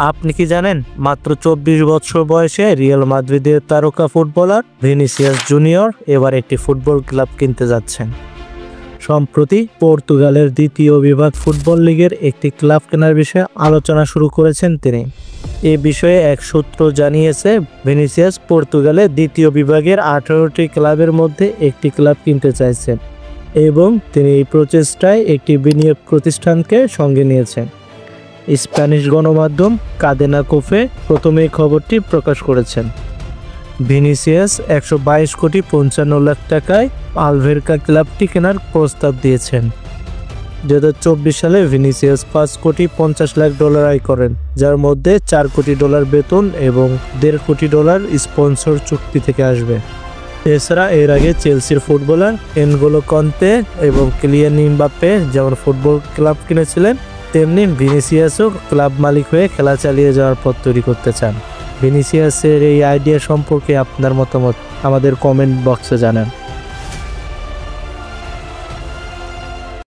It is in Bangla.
আপনি কি জানেন মাত্র 24 বছর বয়সে রিয়াল মাদ্রিদের তারকা ফুটবলার ভিনিসিয়াস জুনিয়র এবার একটি ফুটবল ক্লাব কিনতে যাচ্ছেন। সম্প্রতি পর্তুগালের দ্বিতীয় বিভাগ ফুটবল লিগের একটি ক্লাব কেনার বিষয়ে আলোচনা শুরু করেছেন তিনি। এ বিষয়ে এক সূত্র জানিয়েছে ভিনিসিয়াস পর্তুগালের দ্বিতীয় বিভাগের 18টি ক্লাবের মধ্যে একটি ক্লাব কিনতে চাইছেন এবং তিনি এই প্রচেষ্টায় একটি বিনিয়োগ প্রতিষ্ঠানকে সঙ্গে নিয়েছেন। স্প্যানিশ গণমাধ্যম কাদেনা কোফে প্রথমে এই খবরটি প্রকাশ করেছেন। ভিনিসিয়াস 122 কোটি 55 লাখ টাকায় আলভেরকা ক্লাবটি কেনার প্রস্তাব দিয়েছেন। 2024 সালে ভিনিসিয়াস 5 কোটি 50 লাখ ডলার আয় করেন, যার মধ্যে 4 কোটি ডলার বেতন এবং 1.5 কোটি ডলার স্পন্সর চুক্তি থেকে আসবে। এছাড়া এর আগে চেলসির ফুটবলার এনগোলো কন্তে এবং কিলিয়ান এমবাপ্পে যেমন ফুটবল ক্লাব কিনেছিলেন, তেমনি ভিনিসিয়াসও ক্লাব মালিক হয়ে খেলা চালিয়ে যাওয়ার পথ তৈরি করতে চান। ভিনিসিয়াসের এই আইডিয়া সম্পর্কে আপনার মতামত আমাদের কমেন্ট বক্সে জানান।